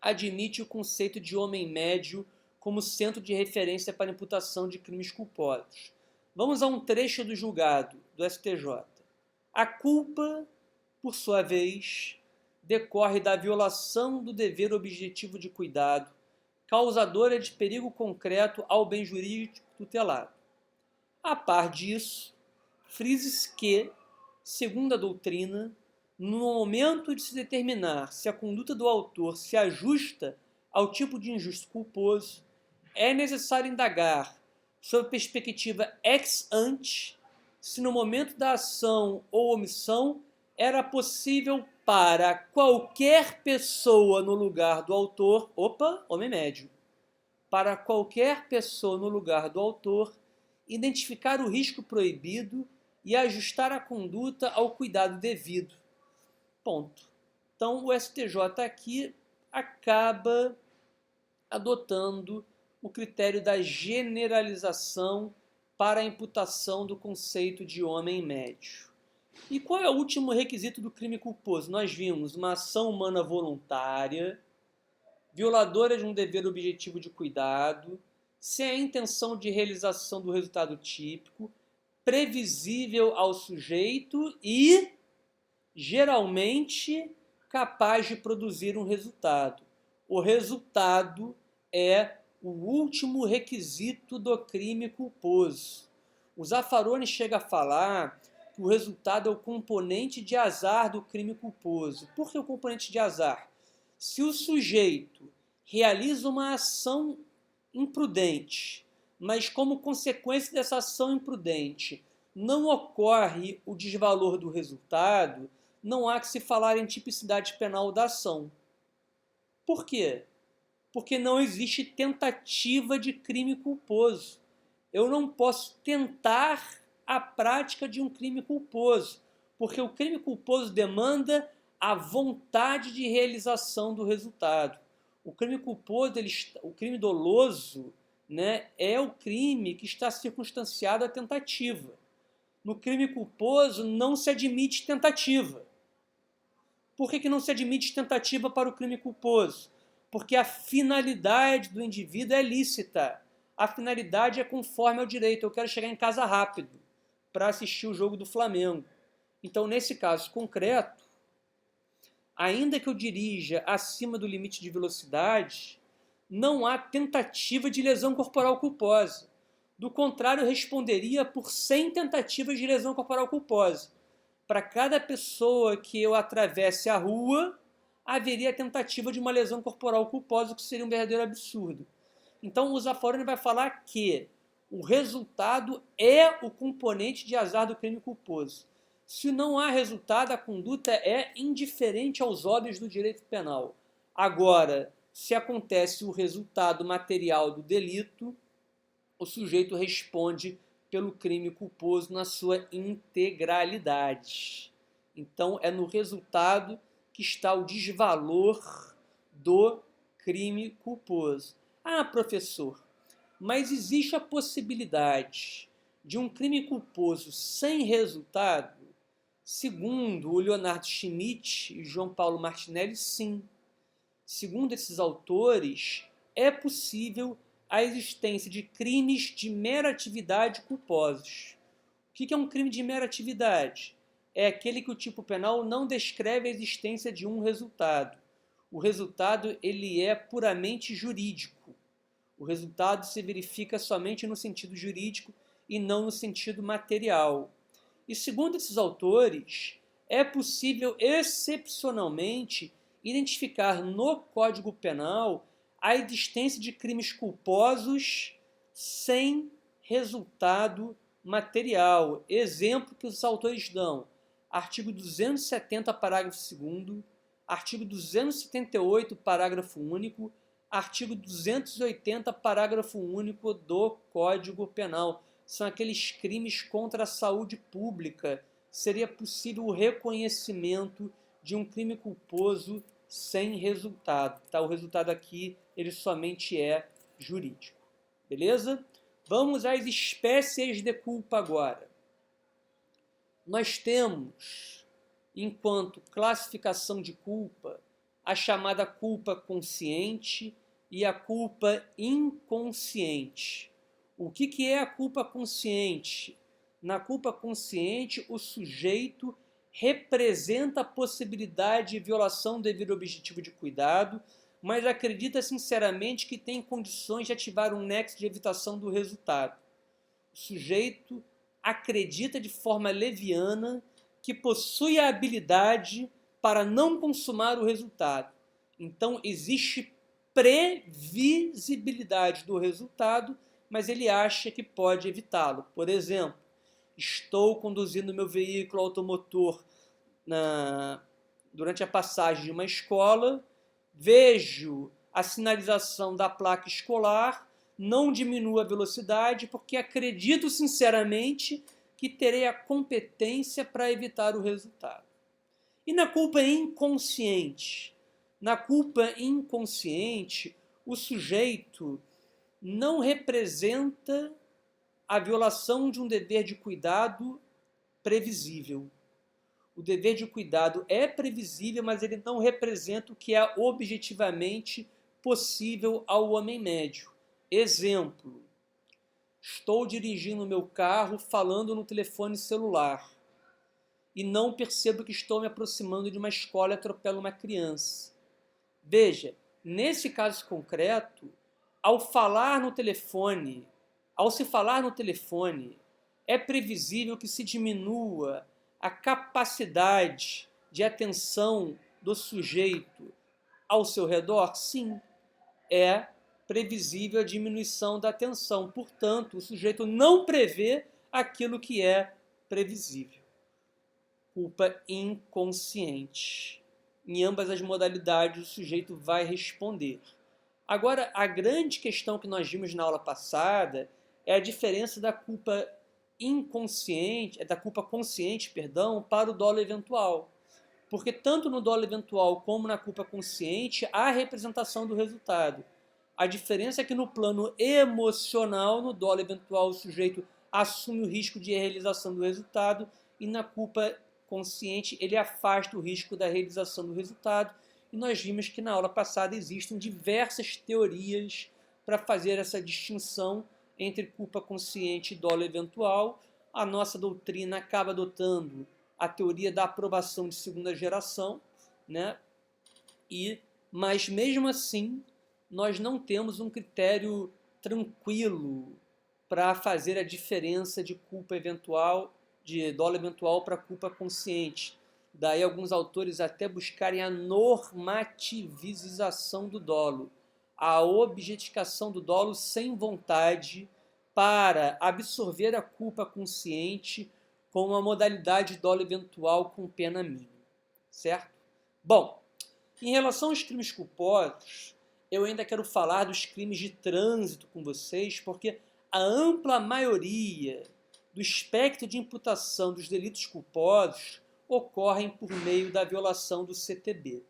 admite o conceito de homem médio como centro de referência para a imputação de crimes culposos. Vamos a um trecho do julgado do STJ. A culpa, por sua vez, decorre da violação do dever objetivo de cuidado, causadora de perigo concreto ao bem jurídico tutelado. A par disso, frise-se que, segundo a doutrina, no momento de se determinar se a conduta do autor se ajusta ao tipo de injusto culposo, é necessário indagar, sob a perspectiva ex ante, se no momento da ação ou omissão era possível para qualquer pessoa no lugar do autor, homem médio, para qualquer pessoa no lugar do autor, identificar o risco proibido e ajustar a conduta ao cuidado devido. Ponto. Então, o STJ aqui acaba adotando o critério da generalização para a imputação do conceito de homem médio. E qual é o último requisito do crime culposo? Nós vimos uma ação humana voluntária, violadora de um dever objetivo de cuidado, sem a intenção de realização do resultado típico, previsível ao sujeito e, geralmente, capaz de produzir um resultado. O resultado é o último requisito do crime culposo. O Zaffaroni chega a falar que o resultado é o componente de azar do crime culposo. Por que o componente de azar? Se o sujeito realiza uma ação imprudente, mas como consequência dessa ação imprudente não ocorre o desvalor do resultado, não há que se falar em tipicidade penal da ação. Por quê? Porque não existe tentativa de crime culposo. Eu não posso tentar a prática de um crime culposo, porque o crime culposo demanda a vontade de realização do resultado. O crime culposo, o crime doloso, né, é o crime que está circunstanciado à tentativa. No crime culposo não se admite tentativa. Por que não se admite tentativa para o crime culposo? Porque a finalidade do indivíduo é lícita. A finalidade é conforme ao direito. Eu quero chegar em casa rápido para assistir o jogo do Flamengo. Então, nesse caso concreto, ainda que eu dirija acima do limite de velocidade, não há tentativa de lesão corporal culposa. Do contrário, eu responderia por 100 tentativas de lesão corporal culposa. Para cada pessoa que eu atravesse a rua, haveria a tentativa de uma lesão corporal culposa, que seria um verdadeiro absurdo. Então, o Zaffaroni vai falar que o resultado é o componente de azar do crime culposo. Se não há resultado, a conduta é indiferente aos olhos do direito penal. Agora, se acontece o resultado material do delito, o sujeito responde pelo crime culposo na sua integralidade. Então, é no resultado que está o desvalor do crime culposo. Ah, professor, mas existe a possibilidade de um crime culposo sem resultado? Segundo o Leonardo Schmidt e João Paulo Martinelli, sim. Segundo esses autores, é possível a existência de crimes de mera atividade culposos. O que é um crime de mera atividade? É aquele que o tipo penal não descreve a existência de um resultado. O resultado ele é puramente jurídico. O resultado se verifica somente no sentido jurídico e não no sentido material. E segundo esses autores, é possível excepcionalmente identificar no Código Penal a existência de crimes culposos sem resultado material. Exemplo que os autores dão: artigo 270, parágrafo 2º, artigo 278, parágrafo único, artigo 280, parágrafo único do Código Penal. São aqueles crimes contra a saúde pública. Seria possível o reconhecimento de um crime culposo sem resultado. Tá? O resultado aqui ele somente é jurídico. Beleza? Vamos às espécies de culpa agora. Nós temos, enquanto classificação de culpa, a chamada culpa consciente e a culpa inconsciente. O que é a culpa consciente? Na culpa consciente, o sujeito representa a possibilidade de violação do devido objetivo de cuidado, mas acredita sinceramente que tem condições de ativar um nexo de evitação do resultado. O sujeito acredita de forma leviana que possui a habilidade para não consumar o resultado. Então, existe previsibilidade do resultado, mas ele acha que pode evitá-lo. Por exemplo, estou conduzindo meu veículo automotor durante a passagem de uma escola, vejo a sinalização da placa escolar, não diminuo a velocidade porque acredito sinceramente que terei a competência para evitar o resultado. E na culpa inconsciente? Na culpa inconsciente, o sujeito não representa a violação de um dever de cuidado previsível. O dever de cuidado é previsível, mas ele não representa o que é objetivamente possível ao homem médio. Exemplo: estou dirigindo meu carro falando no telefone celular e não percebo que estou me aproximando de uma escola e atropelo uma criança. Veja, nesse caso concreto, ao se falar no telefone, é previsível que se diminua a capacidade de atenção do sujeito ao seu redor? Sim, é previsível a diminuição da atenção. Portanto, o sujeito não prevê aquilo que é previsível. Culpa inconsciente. Em ambas as modalidades, o sujeito vai responder. Agora, a grande questão que nós vimos na aula passada é a diferença da culpa consciente, para o dolo eventual. Porque tanto no dolo eventual como na culpa consciente há a representação do resultado. A diferença é que no plano emocional, no dolo eventual, o sujeito assume o risco de realização do resultado e na culpa consciente ele afasta o risco da realização do resultado. E nós vimos que na aula passada existem diversas teorias para fazer essa distinção entre culpa consciente e dolo eventual. A nossa doutrina acaba adotando a teoria da aprovação de segunda geração, né? Mas mesmo assim, nós não temos um critério tranquilo para fazer a diferença de culpa eventual, de dolo eventual para culpa consciente. Daí alguns autores até buscarem a normativização do dolo, a objetificação do dolo sem vontade para absorver a culpa consciente com uma modalidade de dolo eventual com pena mínima, certo? Bom, em relação aos crimes culposos, eu ainda quero falar dos crimes de trânsito com vocês, porque a ampla maioria do espectro de imputação dos delitos culposos ocorrem por meio da violação do CTB.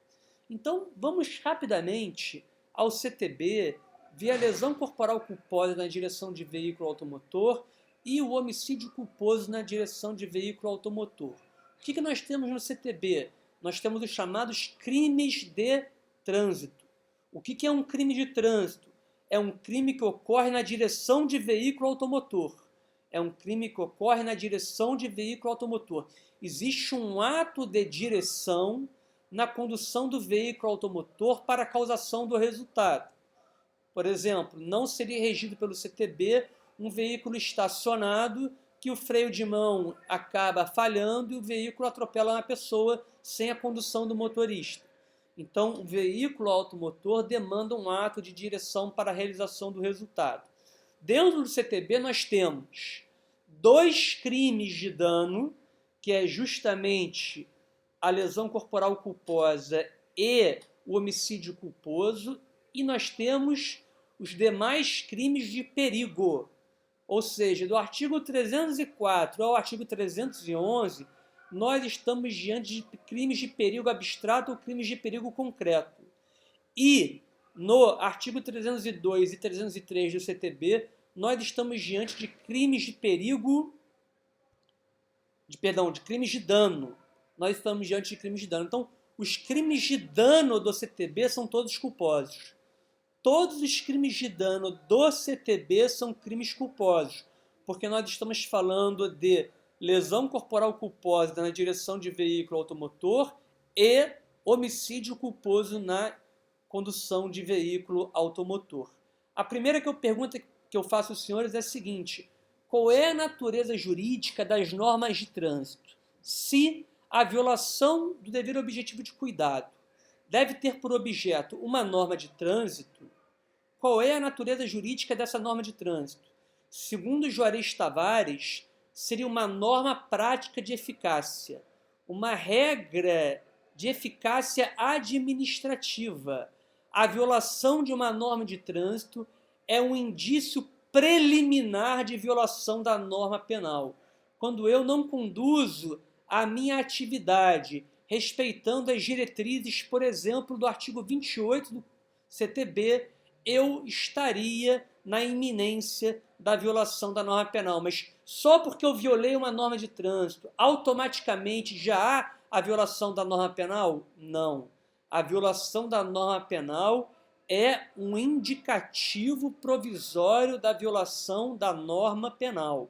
Então, vamos rapidamente ao CTB, via lesão corporal culposa na direção de veículo automotor e o homicídio culposo na direção de veículo automotor. O que nós temos no CTB? Nós temos os chamados crimes de trânsito. O que é um crime de trânsito? É um crime que ocorre na direção de veículo automotor. É um crime que ocorre na direção de veículo automotor. Existe um ato de direção na condução do veículo automotor para a causação do resultado. Por exemplo, não seria regido pelo CTB um veículo estacionado que o freio de mão acaba falhando e o veículo atropela uma pessoa sem a condução do motorista. Então, o veículo automotor demanda um ato de direção para a realização do resultado. Dentro do CTB, nós temos 2 crimes de dano, que é justamente a lesão corporal culposa e o homicídio culposo, e nós temos os demais crimes de perigo. Ou seja, do artigo 304 ao artigo 311, nós estamos diante de crimes de perigo abstrato ou crimes de perigo concreto. E no artigo 302 e 303 do CTB, nós estamos diante de crimes de perigo, de crimes de dano. Nós estamos diante de crimes de dano. Então, os crimes de dano do CTB são todos culposos. Todos os crimes de dano do CTB são crimes culposos, porque nós estamos falando de lesão corporal culposa na direção de veículo automotor e homicídio culposo na condução de veículo automotor. A primeira pergunta que eu faço aos senhores é a seguinte: qual é a natureza jurídica das normas de trânsito? Se a violação do dever objetivo de cuidado deve ter por objeto uma norma de trânsito, qual é a natureza jurídica dessa norma de trânsito? Segundo Juarez Tavares, seria uma norma prática de eficácia, uma regra de eficácia administrativa. A violação de uma norma de trânsito é um indício preliminar de violação da norma penal. Quando eu não conduzo a minha atividade respeitando as diretrizes, por exemplo, do artigo 28 do CTB, eu estaria na iminência da violação da norma penal. Mas só porque eu violei uma norma de trânsito, automaticamente já há a violação da norma penal? Não. A violação da norma penal é um indicativo provisório da violação da norma penal.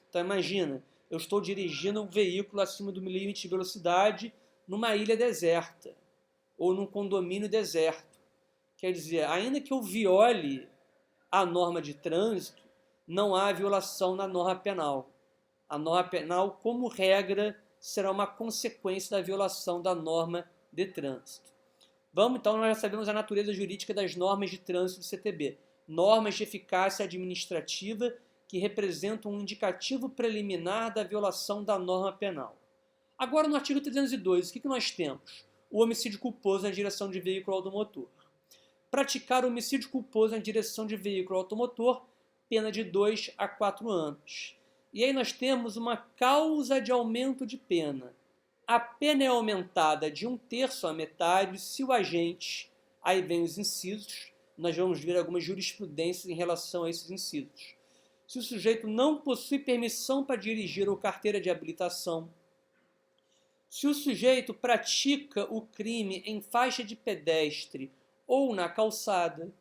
Então imagina, eu estou dirigindo um veículo acima do limite de velocidade numa ilha deserta ou num condomínio deserto. Quer dizer, ainda que eu viole a norma de trânsito, não há violação na norma penal. A norma penal, como regra, será uma consequência da violação da norma de trânsito. Vamos, então, nós já sabemos a natureza jurídica das normas de trânsito do CTB. Normas de eficácia administrativa que representam um indicativo preliminar da violação da norma penal. Agora, no artigo 302, o que nós temos? O homicídio culposo na direção de veículo automotor. Praticar homicídio culposo na direção de veículo automotor, pena de 2 a 4 anos. E aí nós temos uma causa de aumento de pena. A pena é aumentada de 1/3 à metade se o agente, aí vem os incisos, nós vamos ver algumas jurisprudências em relação a esses incisos. Se o sujeito não possui permissão para dirigir ou carteira de habilitação, se o sujeito pratica o crime em faixa de pedestre ou na calçada,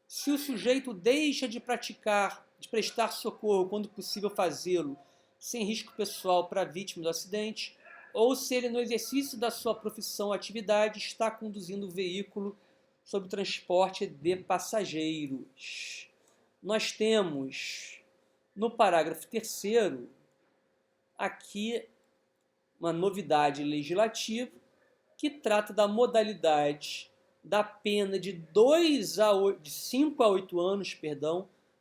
se o sujeito deixa de prestar socorro quando possível fazê-lo, sem risco pessoal para a vítima do acidente, ou se ele, no exercício da sua profissão ou atividade, está conduzindo o veículo sob transporte de passageiros. Nós temos, no parágrafo 3º, aqui uma novidade legislativa que trata da modalidade da pena de 5 a 8 anos,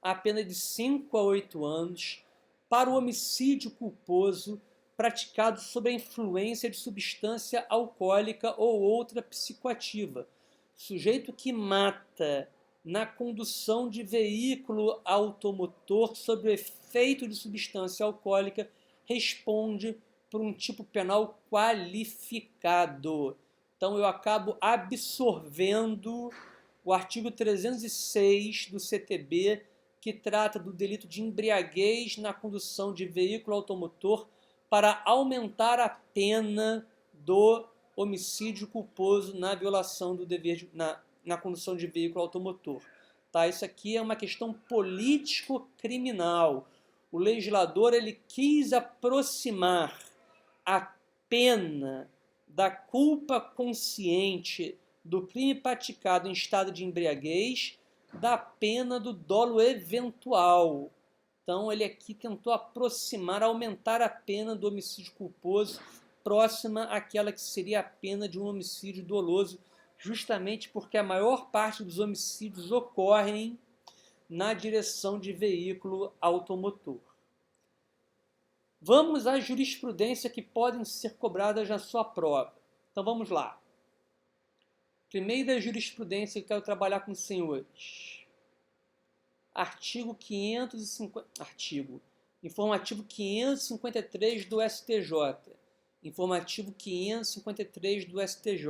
a pena de 5 a 8 anos para o homicídio culposo praticado sob a influência de substância alcoólica ou outra psicoativa. Sujeito que mata na condução de veículo automotor sob o efeito de substância alcoólica responde por um tipo penal qualificado. Então, eu acabo absorvendo o artigo 306 do CTB, que trata do delito de embriaguez na condução de veículo automotor, para aumentar a pena do homicídio culposo na violação do dever na condução de veículo automotor. Tá? Isso aqui é uma questão político-criminal. O legislador ele quis aproximar a pena da culpa consciente do crime praticado em estado de embriaguez da pena do dolo eventual. Então, ele aqui tentou aproximar, aumentar a pena do homicídio culposo próxima àquela que seria a pena de um homicídio doloso, justamente porque a maior parte dos homicídios ocorrem na direção de veículo automotor. Vamos à jurisprudência que podem ser cobradas na sua prova. Então vamos lá. Primeira jurisprudência que eu quero trabalhar com os senhores. Informativo 553 do STJ. Informativo 553 do STJ.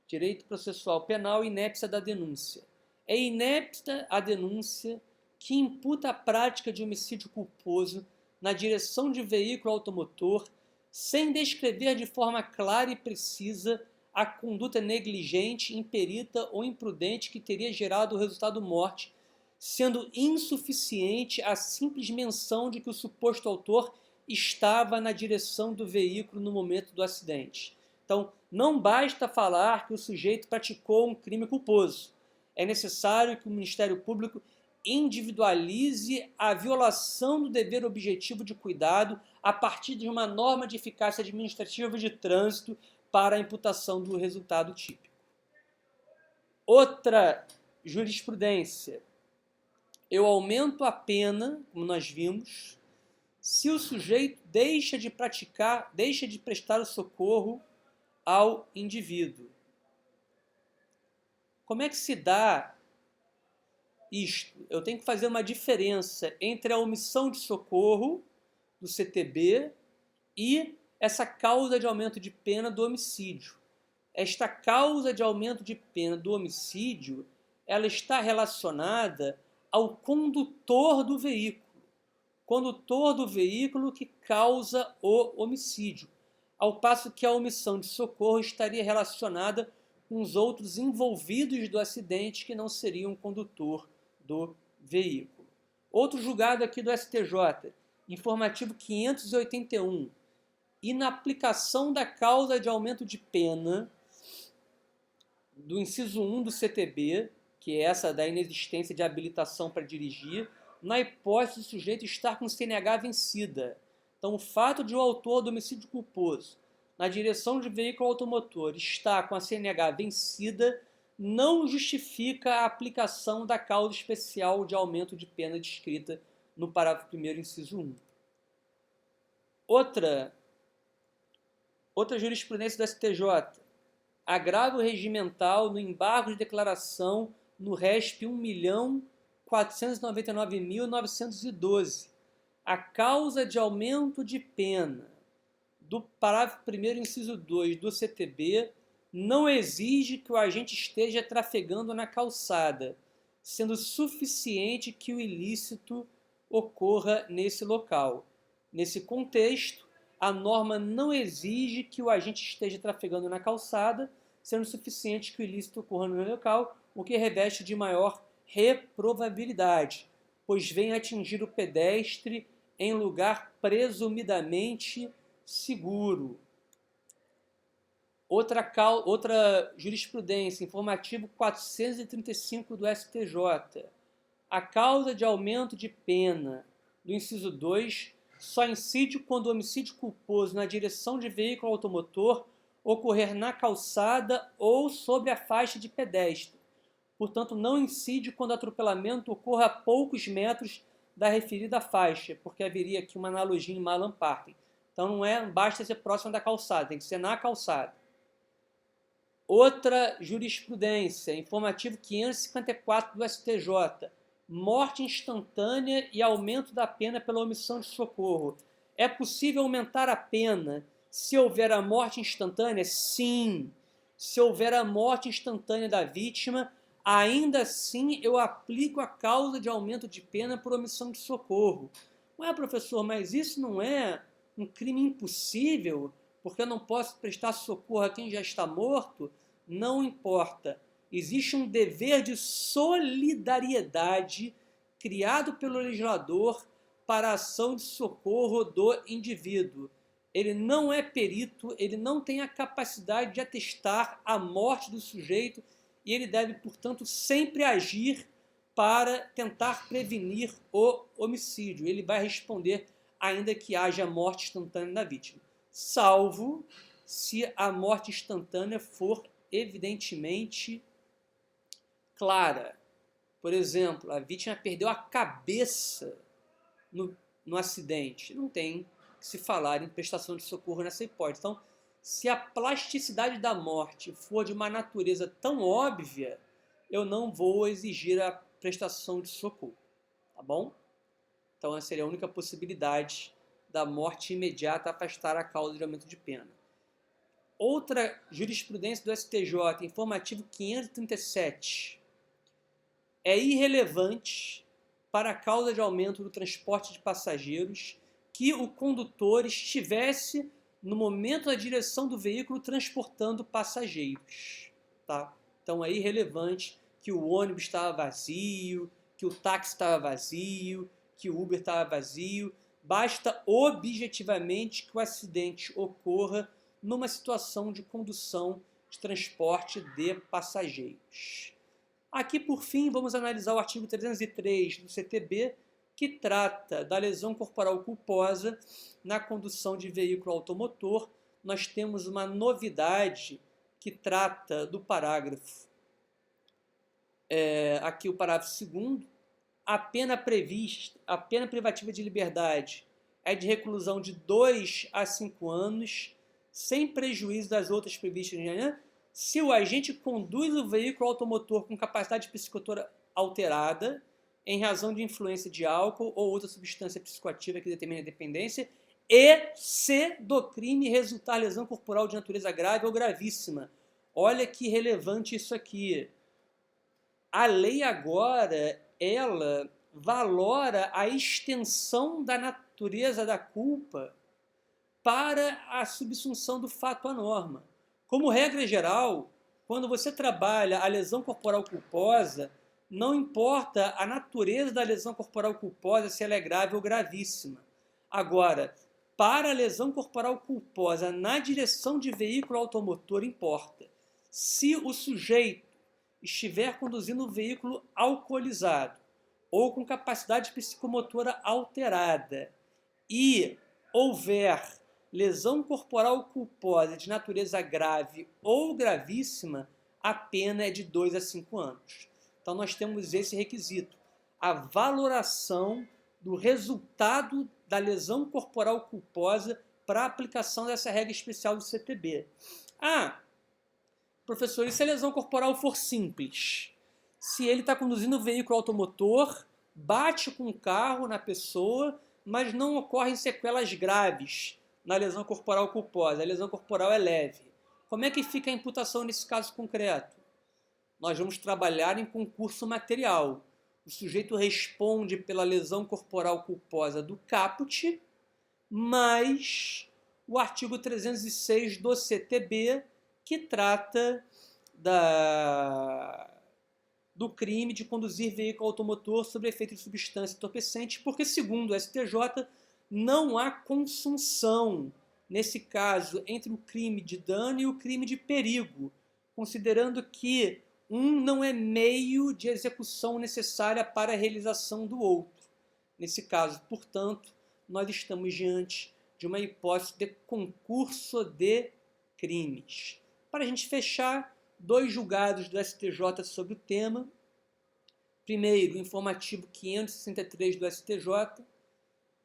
Direito processual penal, inépcia da denúncia. É inépcia a denúncia que imputa a prática de homicídio culposo na direção de veículo automotor sem descrever de forma clara e precisa a conduta negligente, imperita ou imprudente que teria gerado o resultado morte, sendo insuficiente a simples menção de que o suposto autor estava na direção do veículo no momento do acidente. Então, não basta falar que o sujeito praticou um crime culposo. É necessário que o Ministério Público individualize a violação do dever objetivo de cuidado a partir de uma norma de eficácia administrativa de trânsito para a imputação do resultado típico. Outra jurisprudência. Eu aumento a pena, como nós vimos, se o sujeito deixa de prestar o socorro ao indivíduo. Como é que se dá isto? Eu tenho que fazer uma diferença entre a omissão de socorro do CTB e essa causa de aumento de pena do homicídio. Esta causa de aumento de pena do homicídio, ela está relacionada ao condutor do veículo. Condutor do veículo que causa o homicídio, ao passo que a omissão de socorro estaria relacionada com os outros envolvidos do acidente que não seriam o condutor do veículo. Outro julgado aqui do STJ, informativo 581, e na aplicação da causa de aumento de pena do inciso 1 do CTB, que é essa da inexistência de habilitação para dirigir, na hipótese do sujeito estar com CNH vencida. Então, o fato de o autor do homicídio culposo na direção de veículo automotor estar com a CNH vencida não justifica a aplicação da causa especial de aumento de pena descrita no parágrafo 1º, inciso 1. Outra jurisprudência do STJ. Agravo regimental no embargo de declaração no RESP 1.499.912. A causa de aumento de pena do parágrafo 1º, inciso 2 do CTB não exige que o agente esteja trafegando na calçada, sendo suficiente que o ilícito ocorra nesse local. Nesse contexto, a norma não exige que o agente esteja trafegando na calçada, sendo suficiente que o ilícito ocorra no local, o que reveste de maior reprovabilidade, pois vem atingir o pedestre em lugar presumidamente seguro. Outra jurisprudência, informativo 435 do STJ. A causa de aumento de pena do inciso 2 só incide quando o homicídio culposo na direção de veículo automotor ocorrer na calçada ou sobre a faixa de pedestre. Portanto, não incide quando o atropelamento ocorra a poucos metros da referida faixa, porque haveria aqui uma analogia em Malan Parking. Então, não basta ser próximo da calçada, tem que ser na calçada. Outra jurisprudência, informativo 554 do STJ. Morte instantânea e aumento da pena pela omissão de socorro. É possível aumentar a pena se houver a morte instantânea? Sim. Se houver a morte instantânea da vítima, ainda assim eu aplico a causa de aumento de pena por omissão de socorro. Ué, professor, mas isso não é um crime impossível? Porque eu não posso prestar socorro a quem já está morto? Não importa. Existe um dever de solidariedade criado pelo legislador para a ação de socorro do indivíduo. Ele não é perito, ele não tem a capacidade de atestar a morte do sujeito e ele deve, portanto, sempre agir para tentar prevenir o homicídio. Ele vai responder ainda que haja morte instantânea da vítima, salvo se a morte instantânea for evidentemente clara. Por exemplo, a vítima perdeu a cabeça no acidente. Não tem que se falar em prestação de socorro nessa hipótese. Então, se a plasticidade da morte for de uma natureza tão óbvia, eu não vou exigir a prestação de socorro. Tá bom? Então, essa seria a única possibilidade da morte imediata afastar a causa de aumento de pena. Outra jurisprudência do STJ, informativo 537, é irrelevante para a causa de aumento do transporte de passageiros que o condutor estivesse no momento da direção do veículo transportando passageiros. Tá? Então é irrelevante que o ônibus estava vazio, que o táxi estava vazio, que o Uber estava vazio. Basta objetivamente que o acidente ocorra numa situação de condução de transporte de passageiros. Aqui, por fim, vamos analisar o artigo 303 do CTB, que trata da lesão corporal culposa na condução de veículo automotor. Nós temos uma novidade que trata do parágrafo, aqui o parágrafo 2º, a pena privativa de liberdade é de reclusão de 2 a 5 anos, sem prejuízo das outras previstas em lei, se o agente conduz o veículo automotor com capacidade psicomotora alterada, em razão de influência de álcool ou outra substância psicoativa que determine a dependência, e se do crime resultar lesão corporal de natureza grave ou gravíssima. Olha que relevante isso aqui. A lei agora, ela valora a extensão da natureza da culpa para a subsunção do fato à norma. Como regra geral, quando você trabalha a lesão corporal culposa, não importa a natureza da lesão corporal culposa, se ela é grave ou gravíssima. Agora, para a lesão corporal culposa na direção de veículo automotor, importa. Se o sujeito estiver conduzindo um veículo alcoolizado ou com capacidade psicomotora alterada e houver lesão corporal culposa de natureza grave ou gravíssima, a pena é de 2 a 5 anos. Então nós temos esse requisito, a valoração do resultado da lesão corporal culposa para a aplicação dessa regra especial do CTB. Professor, e se a lesão corporal for simples? Se ele está conduzindo um veículo automotor, bate com o carro na pessoa, mas não ocorrem sequelas graves na lesão corporal culposa, a lesão corporal é leve. Como é que fica a imputação nesse caso concreto? Nós vamos trabalhar em concurso material. O sujeito responde pela lesão corporal culposa do caput, mais o artigo 306 do CTB, que trata do crime de conduzir veículo automotor sob efeito de substância entorpecente, porque, segundo o STJ, não há consunção, nesse caso, entre o crime de dano e o crime de perigo, considerando que um não é meio de execução necessária para a realização do outro. Nesse caso, portanto, nós estamos diante de uma hipótese de concurso de crimes. Para a gente fechar, 2 julgados do STJ sobre o tema. Primeiro, informativo 563 do STJ.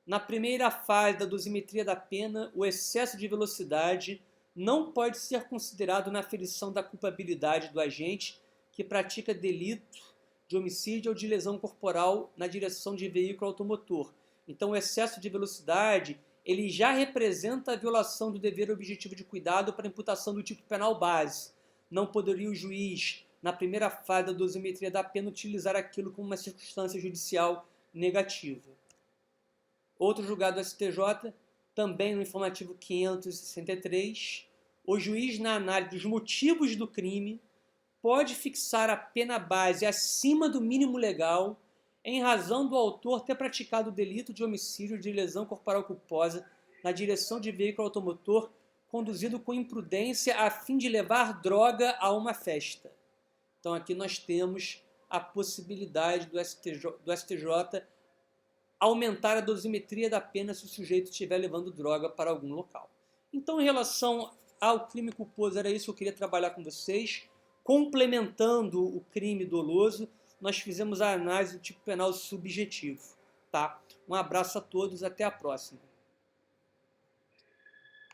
Na primeira fase da dosimetria da pena, o excesso de velocidade não pode ser considerado na aferição da culpabilidade do agente que pratica delito de homicídio ou de lesão corporal na direção de veículo automotor. Então, o excesso de velocidade ele já representa a violação do dever objetivo de cuidado para imputação do tipo penal base. Não poderia o juiz, na primeira fase da dosimetria da pena, utilizar aquilo como uma circunstância judicial negativa. Outro julgado do STJ, também no informativo 563, o juiz, na análise dos motivos do crime, pode fixar a pena base acima do mínimo legal em razão do autor ter praticado o delito de homicídio de lesão corporal culposa na direção de veículo automotor conduzido com imprudência a fim de levar droga a uma festa. Então aqui nós temos a possibilidade do STJ aumentar a dosimetria da pena se o sujeito estiver levando droga para algum local. Então, em relação ao crime culposo, era isso que eu queria trabalhar com vocês. Complementando o crime doloso, nós fizemos a análise do tipo penal subjetivo. Tá? Um abraço a todos, até a próxima.